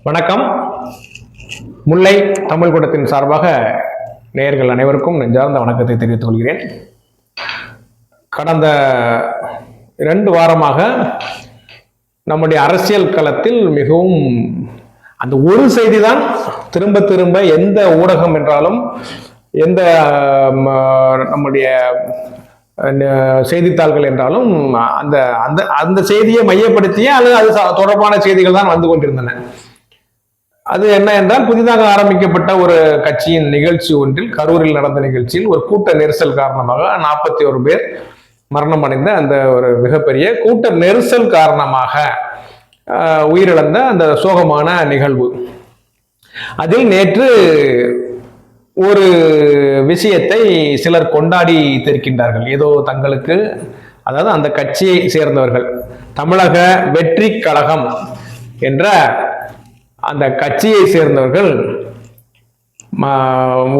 வணக்கம். முல்லை தமிழ் கூட்டத்தின் சார்பாக நேயர்கள் அனைவருக்கும் நெஞ்சார்ந்த வணக்கத்தை தெரிவித்துக் கொள்கிறேன். கடந்த 2 வாரமாக நம்முடைய அரசியல் களத்தில் மிகவும் அந்த ஒரு செய்தி தான் திரும்ப திரும்ப எந்த ஊடகம் என்றாலும் எந்த நம்முடைய செய்தித்தாள்கள் என்றாலும் அந்த அந்த அந்த செய்தியை மையப்படுத்திய அல்லது அது தொடர்பான செய்திகள் தான் வந்து கொண்டிருந்தன. அது என்ன என்றால், புதிதாக ஆரம்பிக்கப்பட்ட ஒரு கட்சியின் நிகழ்ச்சி ஒன்றில், கரூரில் நடந்த நிகழ்ச்சியில் ஒரு கூட்ட நெரிசல் காரணமாக 41 பேர் மரணம் அடைந்த அந்த ஒரு மிகப்பெரிய கூட்ட நெரிசல் காரணமாக உயிரிழந்த அந்த சோகமான நிகழ்வு. அதில் நேற்று ஒரு விஷயத்தை சிலர் கொண்டாடி தெரிக்கின்றார்கள். ஏதோ தங்களுக்கு, அதாவது அந்த கட்சியை சேர்ந்தவர்கள், தமிழக வெற்றி கழகம் என்ற அந்த கட்சியை சேர்ந்தவர்கள்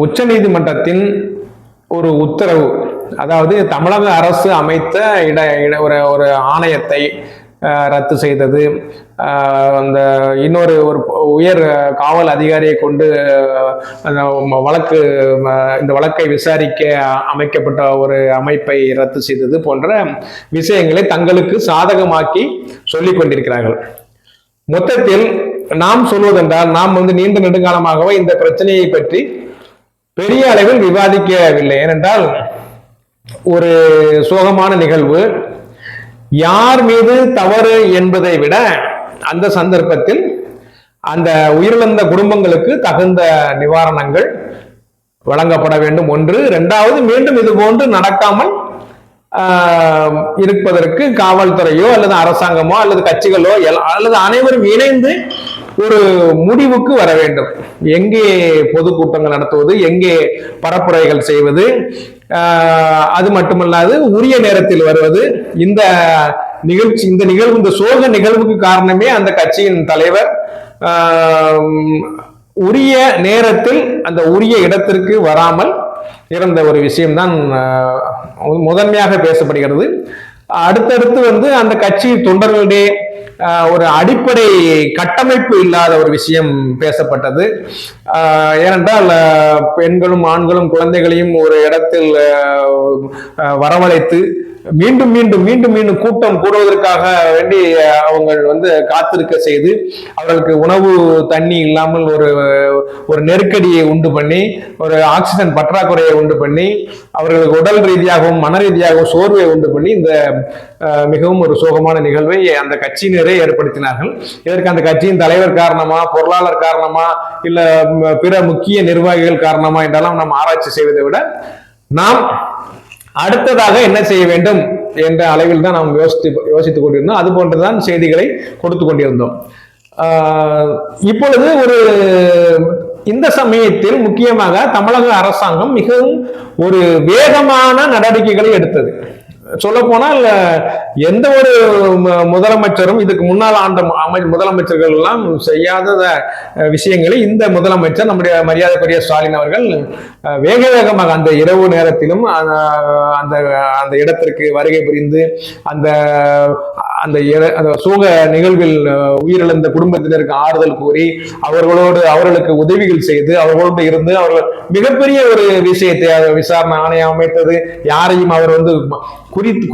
உச்ச நீதிமன்றத்தின் ஒரு உத்தரவு, அதாவது தமிழக அரசு அமைத்த ஒரு ஆணையத்தை ரத்து செய்தது, அந்த இன்னொரு ஒரு உயர் காவல் அதிகாரியை கொண்டு இந்த வழக்கை விசாரிக்க அமைக்கப்பட்ட ஒரு அமைப்பை ரத்து செய்தது போன்ற விஷயங்களை தங்களுக்கு சாதகமாக்கி சொல்லிக் கொண்டிருக்கிறார்கள். மொத்தத்தில் நாம் சொல்வதென்றால், நாம் நீண்ட நெடுங்காலமாகவே இந்த பிரச்சனையை பற்றி பெரிய அளவில் விவாதிக்கவில்லை. ஏனென்றால், ஒரு சோகமான நிகழ்வு, யார் மீது தவறு என்பதை விட அந்த சந்தர்ப்பத்தில் அந்த உயிரிழந்த குடும்பங்களுக்கு தகுந்த நிவாரணங்கள் வழங்கப்பட வேண்டும் ஒன்று. 2வது, மீண்டும் இது போன்று நடக்காமல் இருப்பதற்கு காவல்துறையோ அல்லது அரசாங்கமோ அல்லது கட்சிகளோ அல்லது அனைவரும் இணைந்து ஒரு முடிவுக்கு வர வேண்டும். எங்கே பொதுக்கூட்டங்கள் நடத்துவது, எங்கே பரப்புரைகள் செய்வது, அது மட்டுமல்லாது உரிய நேரத்தில் வருவது. இந்த நிகழ்வு, இந்த சோக நிகழ்வுக்கு காரணமே அந்த கட்சியின் தலைவர் உரிய நேரத்தில் அந்த உரிய இடத்திற்கு வராமல் இருந்த ஒரு விஷயம்தான் முதன்மையாக பேசப்படுகிறது. அடுத்தடுத்து அந்த கட்சி தொண்டர்களிடையே ஒரு அடிப்படை கட்டமைப்பு இல்லாத ஒரு விஷயம் பேசப்பட்டது. ஏனென்றால், பெண்களும் ஆண்களும் குழந்தைகளையும் ஒரு இடத்தில் வரவழைத்து மீண்டும் மீண்டும் மீண்டும் மீண்டும் கூட்டம் கூடுவதற்காக வேண்டி அவங்க காத்திருக்க செய்து, அவர்களுக்கு உணவு தண்ணி இல்லாமல் ஒரு நெருக்கடியை உண்டு பண்ணி, ஒரு ஆக்சிஜன் பற்றாக்குறையை உண்டு பண்ணி, அவர்களுக்கு உடல் ரீதியாகவும் மன ரீதியாகவும் சோர்வை உண்டு பண்ணி இந்த மிகவும் ஒரு சோகமான நிகழ்வை அந்த கட்சியினரே ஏற்படுத்தினார்கள். இதற்கு அந்த கட்சியின் தலைவர் காரணமா, பொருளாளர் காரணமா, இல்ல பிற முக்கிய நிர்வாகிகள் காரணமா என்றெல்லாம் நாம் ஆராய்ச்சி செய்வதை விட, நாம் அடுத்ததாக என்ன செய்ய வேண்டும் என்ற அளவில் தான் நாம் யோசித்துக் கொண்டிருந்தோம். அது போன்றுதான் செய்திகளை கொடுத்து கொண்டிருந்தோம். இப்பொழுது இந்த சமயத்தில் முக்கியமாக தமிழக அரசாங்கம் மிகவும் ஒரு வேகமான நடவடிக்கைகளை எடுத்தது. சொல்ல போனால், எந்த ஒரு முதலமைச்சரும் இதுக்கு முன்னால் ஆண்ட முதலமைச்சர்கள் எல்லாம் செய்யாத விஷயங்களை இந்த முதலமைச்சர், நம்முடைய மரியாதைக்குரிய ஸ்டாலின் அவர்கள் வேக வேகமாக அந்த இரவு நேரத்திலும் அந்த இடத்திற்கு வருகை புரிந்து அந்த சோக நிகழ்வில் உயிரிழந்த குடும்பத்தினருக்கு ஆறுதல் கூறி, அவர்களுக்கு உதவிகள் செய்து, அவர்களோடு இருந்து அவர்கள் மிகப்பெரிய ஒரு விஷயத்தை, விசாரணை ஆணையம் அமைத்தது, யாரையும் அவர்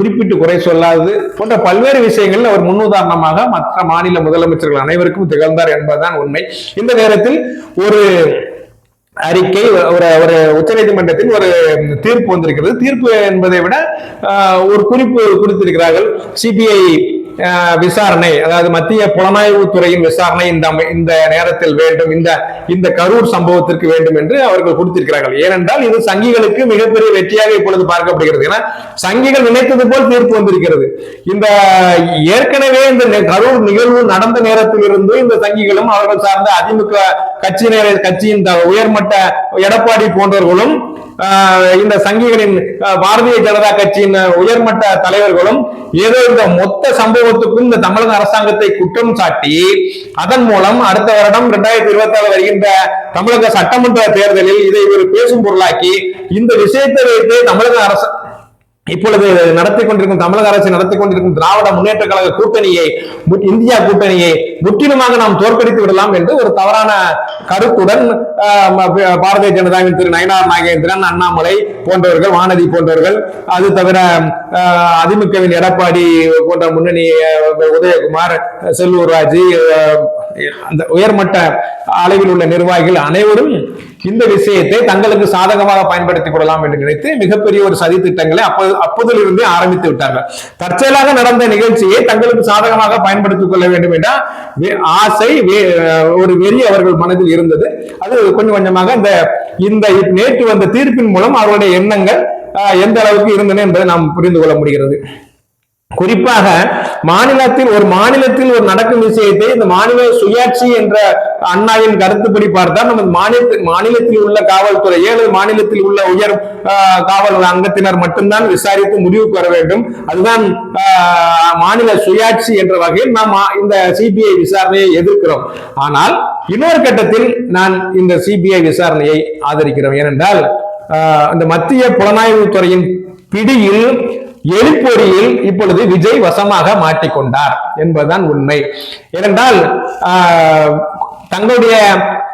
குறிப்பிட்டு குறை சொல்லாது போன்ற பல்வேறு விஷயங்கள் அவர் முன்னுதாரணமாக மற்ற மாநில முதலமைச்சர்கள் அனைவருக்கும் திகழ்ந்தார் என்பதுதான் உண்மை. இந்த நேரத்தில் ஒரு அறிக்கை, ஒரு உச்ச நீதிமன்றத்தின் ஒரு தீர்ப்பு வந்திருக்கிறது. தீர்ப்பு என்பதை விட ஒரு குறிப்பு கொடுத்திருக்கிறார்கள். சிபிஐ விசாரணை, அதாவது மத்திய புலனாய்வு துறையின் விசாரணை இந்த நேரத்தில் வேண்டும், இந்த கரூர் சம்பவத்திற்கு வேண்டும் என்று அவர்கள் கொடுத்திருக்கிறார்கள். ஏனென்றால், இது சங்கிகளுக்கு மிகப்பெரிய வெற்றியாக இப்பொழுது பார்க்கப்படுகிறது. ஏன்னா, சங்கிகள் நினைத்தது போல் தீர்ப்பு வந்திருக்கிறது. இந்த ஏற்கனவே இந்த கரூர் நிகழ்வு நடந்த நேரத்தில் இருந்து இந்த சங்கிகளும் அவர்கள் சார்ந்த அதிமுக கட்சியின் உயர்மட்ட எடப்பாடி போன்றவர்களும் இந்த சங்கிகளின் பாரதிய ஜனதா கட்சியின் உயர்மட்ட தலைவர்களும் ஏதோ இந்த மொத்த சம்பவத்துக்கும் இந்த தமிழக அரசாங்கத்தை குற்றம் சாட்டி, அதன் மூலம் அடுத்த வருடம் 2026 வருகின்ற தமிழக சட்டமன்ற தேர்தலில் இதை ஒரு பேசும் பொருளாக்கி, இந்த விஷயத்தை வைத்து தமிழக அரசு இப்பொழுது நடத்தி கொண்டிருக்கும் தமிழக அரசு நடத்தி கொண்டிருக்கும் திராவிட முன்னேற்ற கழக கூட்டணியை, இந்தியா கூட்டணியை முற்றிலுமாக நாம் தோற்கடித்து விடலாம் என்று ஒரு தவறான கருத்துடன் பாரதிய ஜனதாவின் திரு நயினார் நாகேந்திரன், அண்ணாமலை போன்றவர்கள், வானதி போன்றவர்கள், அது தவிர அதிமுகவின் எடப்பாடி போன்ற முன்னணி உதயகுமார், செல்லூர் ராஜு, அந்த உயர்மட்ட அளவில் உள்ள நிர்வாகிகள் அனைவரும் இந்த விஷயத்தை தங்களுக்கு சாதகமாக பயன்படுத்திக் கொள்ளலாம் என்று நினைத்து மிகப்பெரிய ஒரு சதி திட்டங்களை அப்போதிலிருந்தே ஆரம்பித்து விட்டார்கள். தற்செயலாக நடந்த நிகழ்ச்சியை தங்களுக்கு சாதகமாக பயன்படுத்திக் கொள்ள வேண்டும் என்ற ஆசை, ஒரு வெறி அவர்கள் மனதில் இருந்தது. அது கொஞ்சம் கொஞ்சமாக இந்த நேற்று வந்த தீர்ப்பின் மூலம் அவருடைய எண்ணங்கள் எந்த அளவுக்கு இருந்தன என்பதை நாம் புரிந்து கொள்ள முடிகிறது. குறிப்பாக ஒரு மாநிலத்தில் ஒரு நடக்கும் விஷயத்தை இந்த மாநில சுயாட்சி என்ற அண்ணாவின் கருத்துப்படி பார்த்தால் நமது மாநிலத்தில் உள்ள காவல்துறை, 7 மாநிலத்தில் உள்ள உயர் காவல் அங்கத்தினர் மட்டும்தான் விசாரித்து முடிவுக்கு வர வேண்டும். அதுதான் மாநில சுயாட்சி என்ற வகையில் நாம் இந்த சிபிஐ விசாரணையை எதிர்க்கிறோம். ஆனால் இன்னொரு கட்டத்தில் நான் இந்த சிபிஐ விசாரணையை ஆதரிக்கிறோம். ஏனென்றால் இந்த மத்திய புலனாய்வு துறையின் பிடியில், எலிப்பொறியில் இப்பொழுது விஜய் வசமாக மாட்டிக்கொண்டார் என்பதுதான் உண்மை. ஏனென்றால் தங்களுடைய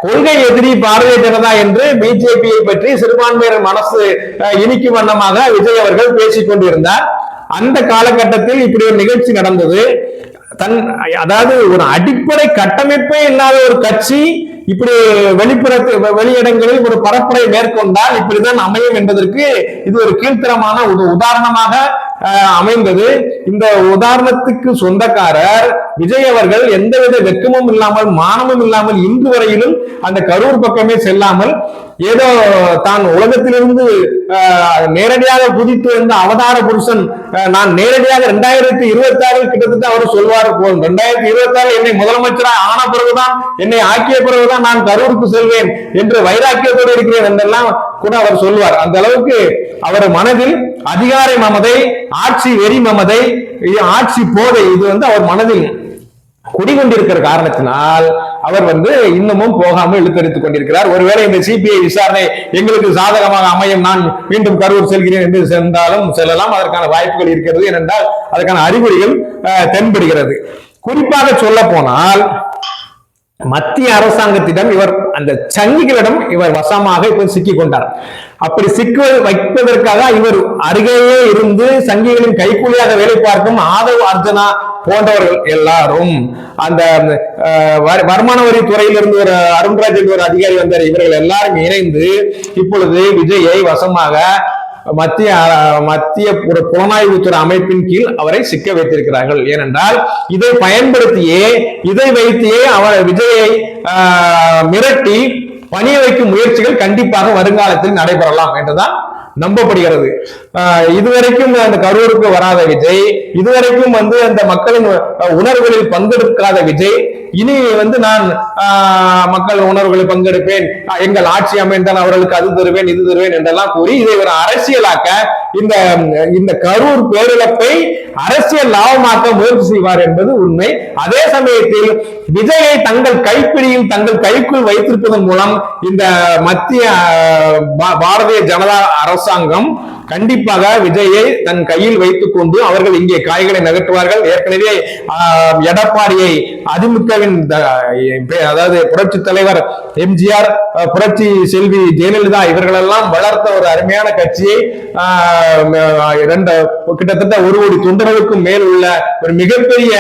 கொள்கை எதிரி பாரதிய ஜனதா என்று பிஜேபியை பற்றி சிறுபான்மையினர் மனசு இனிக்கும் வண்ணமாக விஜய் அவர்கள் பேசிக் கொண்டிருந்தார். அந்த காலகட்டத்தில் இப்படி ஒரு நிகழ்ச்சி நடந்தது. அதாவது ஒரு அடிப்படை கட்டமைப்பே இல்லாத ஒரு கட்சி இப்படி வெளியிடங்களில் ஒரு பரப்புரை மேற்கொண்டால் இப்படிதான் அமையும் என்பதற்கு இது ஒரு கீழ்த்தரமான உதாரணமாக அமைந்தது. இந்த உதாரணத்துக்கு சொந்தக்காரர் விஜய் அவர்கள் எந்தவித வெட்கமும் இல்லாமல், மானமும் இல்லாமல் இன்று வரையிலும் அந்த கரூர் பக்கமே செல்லாமல் ஏதோ தான் உலகத்திலிருந்து நேரடியாக குதித்து வந்த அவதார புருஷன், நான் நேரடியாக 2026 கிட்டத்தட்ட அவர் சொல்வார் போதும், 2026 என்னை முதலமைச்சராக ஆன பிறகுதான், என்னை ஆக்கிய பிறகுதான் நான் கரூருக்கு செல்வேன் என்று வைராக்கியத்தோடு இருக்கிறேன் என்றெல்லாம் கூட அவர் சொல்வார். அந்த அளவுக்கு அவர் மனதில் அதிகார மமதை, ஆட்சி வெறி மமதை, ஆட்சி போதை, இது அவர் மனதில் குடிகொண்டிருக்கிற காரணத்தினால் அவர் இன்னமும் போகாமல் இழுத்தடித்துக் கொண்டிருக்கிறார். ஒருவேளை இந்த சிபிஐ விசாரணை எங்களுக்கு சாதகமாக அமையும், நான் மீண்டும் கரூர் செல்கிறேன் என்று செல்லலாம். அதற்கான வாய்ப்புகள் இருக்கிறது. ஏனென்றால் அதற்கான அறிகுறிகள் தென்படுகிறது. குறிப்பாக சொல்ல போனால் மத்திய அரசாங்கத்திடம் அந்த சங்கிகளிடம் இவர் வசமாக இப்ப சிக்கிக் கொண்டார். அப்படி சிக்க வைப்பதற்காக இவர் அருகேயே இருந்து சங்கிகளின் கைக்கூலியாக வேலை பார்க்கும் ஆதவ் அர்ஜுனா போன்றவர்கள் எல்லாரும், அந்த வருமான வரி துறையிலிருந்து ஒரு அருண்ராஜ் என்ற ஒரு அதிகாரி வந்தார், இவர்கள் எல்லாரும் இணைந்து இப்பொழுது விஜயை வசமாக மத்திய புலனாய்வுத்துறை அமைப்பின் கீழ் அவரை சிக்க வைத்திருக்கிறார்கள். ஏனென்றால் இதை பயன்படுத்தியே, இதை வைத்தே அவர் விஜயை மிரட்டி பணிய வைக்கும் முயற்சிகள் கண்டிப்பாக வருங்காலத்தில் நடைபெறலாம் என்றுதான் நம்பப்படுகிறது. இதுவரைக்கும் அந்த கரூருக்கு வராத விஜய், இதுவரைக்கும் அந்த மக்களின் உணர்வுகளில் பங்கெடுக்காத விஜய், இனி நான் மக்கள் உணர்வுகளில் பங்கெடுப்பேன், எங்கள் ஆட்சி அமைந்தால் அவர்களுக்கு அது தருவேன் இது தருவேன் என்றெல்லாம் கூறி இதை ஒரு அரசியலாக்க, இந்த கரூர் பேரிழப்பை அரசியல் லாபமாக்க முயற்சி செய்வார் என்பது உண்மை. அதே சமயத்தில் விஜயை தங்கள் கைப்பிடியில், தங்கள் கைக்குள் வைத்திருப்பதன் மூலம் இந்த மத்திய பாரதிய ஜனதா அரசாங்கம் கண்டிப்பாக விஜயை தன் கையில் வைத்துக் கொண்டு அவர்கள் இங்கே காய்களை நகர்த்துவார்கள். ஏற்கனவே எடப்பாடியை அதிமுகவின், அதாவது புரட்சி தலைவர் எம்ஜிஆர், புரட்சி செல்வி ஜெயலலிதா இவர்களெல்லாம் வளர்த்த ஒரு அருமையான கட்சியை, கிட்டத்தட்ட 1 கோடி தொண்டர்களுக்கும் மேல் உள்ள ஒரு மிகப்பெரிய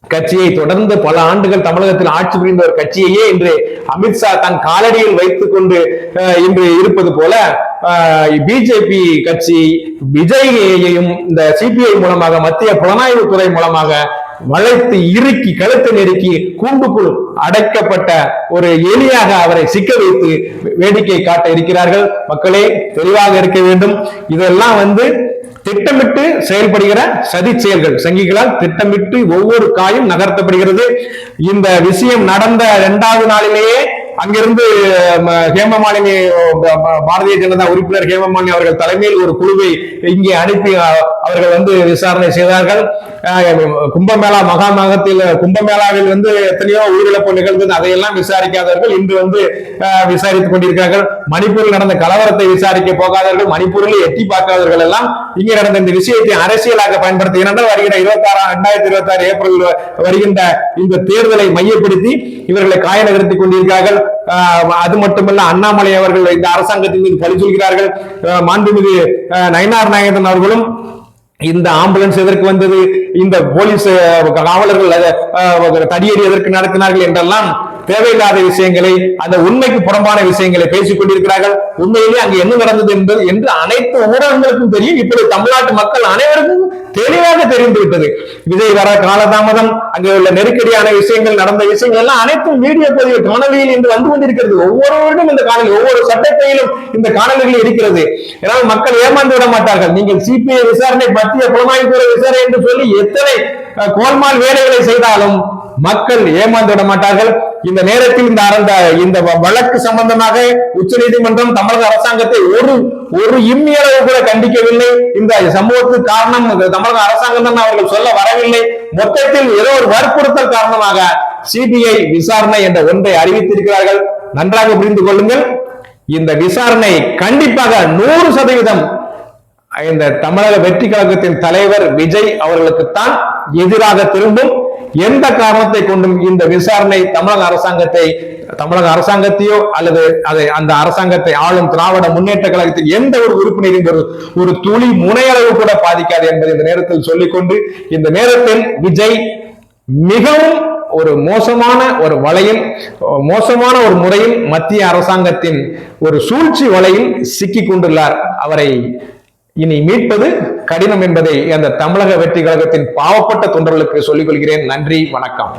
கட்சியை, தொடர்ந்து பல ஆண்டுகள் தமிழகத்தில் ஆட்சி புரிந்த ஒரு கட்சியையே இன்று அமித்ஷா தன் காலடியில் வைத்துக் கொண்டு இன்று இருப்பது போல பிஜேபி கட்சி விஜயையும் இந்த சிபிஐ மூலமாக, மத்திய புலனாய்வு துறை மூலமாக வளைத்து இறுக்கி, கழுத்தை நெருக்கி கூண்டுக்குள் அடைக்கப்பட்ட ஒரு எலியாக அவரை சிக்க வைத்து வேடிக்கை காட்ட இருக்கிறார்கள். மக்களே தெளிவாக இருக்க வேண்டும். இதெல்லாம் திட்டமிட்டு செயல்படுகிற சதி செயல்கள், சங்கிகளால் திட்டமிட்டு ஒவ்வொரு காயும் நகர்த்தப்படுகிறது. இந்த விஷயம் நடந்த 2வது நாளிலேயே அங்கிருந்து ஹேமமாலினி பாரதிய ஜனதா உறுப்பினர் ஹேமமாலினி அவர்கள் தலைமையில் ஒரு குழுவை இங்கே அனுப்பி அவர்கள் விசாரணை செய்தார்கள். கும்பமேளா மகாமகத்தில் கும்பமேளாவில் எத்தனையோ உயிரிழப்பு நிகழ்ந்தது, அதையெல்லாம் விசாரிக்காதவர்கள் இன்று விசாரித்துக் கொண்டிருக்கிறார்கள். மணிப்பூரில் நடந்த கலவரத்தை விசாரிக்க போகாதவர்கள், மணிப்பூரில் எட்டி பார்க்காதவர்கள் எல்லாம் இங்கே நடந்த இந்த விஷயத்தை அரசியலாக பயன்படுத்துகிறார்கள். வருகிற 2026 ஏப்ரல் வருகின்ற இந்த தேர்தலை மையப்படுத்தி இவர்களை காய நகர்த்திக் கொண்டிருக்கிறார்கள். அது மட்டுமல்ல, அண்ணாமலை அவர்கள் இந்த அரசாங்கத்தின் மீது பழி சொல்கிறார்கள். மாண்புமிகு நயினார் நாகேந்திரன் அவர்களும் இந்த ஆம்புலன்ஸ் எதற்கு வந்தது, இந்த போலீஸ் காவலர்கள் தடியடி எதற்கு நடத்தினார்கள் என்றெல்லாம் தேவையில்லாத விஷயங்களை, அந்த உண்மைக்கு புறம்பான விஷயங்களை பேசிக் கொண்டிருக்கிறார்கள். உண்மையிலேயே அங்கு என்ன நடந்தது என்பது என்று அனைத்து ஊடகங்களுக்கும் தெரியும். இப்படி தமிழ்நாட்டு மக்கள் அனைவருக்கும் தெளிவாக தெரிந்து விட்டது. விஜய் வர காலதாமதம், அங்கே உள்ள நெருக்கடியான விஷயங்கள், நடந்த விஷயங்கள் எல்லாம் அனைத்தும் வீடியோ பதிவு காணொலியில் இன்று வந்து கொண்டிருக்கிறது. ஒவ்வொருவரும் இந்த காணொலி, ஒவ்வொரு சட்டத்தையிலும் இந்த காணொலிகள் இருக்கிறது. ஏனால் மக்கள் ஏமாந்து விட மாட்டார்கள். நீங்கள் சிபிஐ விசாரணை, மத்திய புலனாய்வுத்துறை விசாரணை என்று சொல்லி எத்தனை கோல்மால் வேலைகளை செய்தாலும் மக்கள் ஏமாந்து விட மாட்டார்கள். இந்த நேரத்தில் இந்த வழக்கு சம்பந்தமாக உச்சநீதிமன்றம் தமிழக அரசாங்கத்தை ஒரு இம்மியளவு கூட கண்டிக்கவில்லை. இந்த சம்பவத்துக்கு காரணம் தமிழக அரசாங்கம் தான் அவர்கள் சொல்ல வரவில்லை. மொத்தத்தில் ஏதோ ஒரு வற்புறுத்தல் காரணமாக சிபிஐ விசாரணை என்ற ஒன்றை அறிவித்திருக்கிறார்கள். நன்றாக புரிந்து கொள்ளுங்கள். இந்த விசாரணை கண்டிப்பாக 100% இந்த தமிழக வெற்றி கழகத்தின் தலைவர் விஜய் அவர்களுக்குத்தான் எதிராக திரும்பும். எந்த காரணத்தை கொண்டும் இந்த விசாரணை தமிழக அரசாங்கத்தையோ அல்லது அந்த அரசாங்கத்தை ஆளும் திராவிட முன்னேற்ற கழகத்தின் எந்த ஒரு உறுப்பினரின் ஒரு துளி முனையளவு கூட பாதிக்காது என்பதை இந்த நேரத்தில் சொல்லிக்கொண்டு, இந்த நேரத்தில் விஜய் மிகவும் ஒரு மோசமான ஒரு வலையில், மோசமான ஒரு முறையில் மத்திய அரசாங்கத்தின் ஒரு சூழ்ச்சி வலையில் சிக்கிக் கொண்டுள்ளார். அவரை இனி மீட்பது கடினம் என்பதை அந்த தமிழக வெற்றி கழகத்தின் பாவப்பட்ட தொண்டர்களுக்கு சொல்லிக் கொள்கிறேன். நன்றி, வணக்கம்.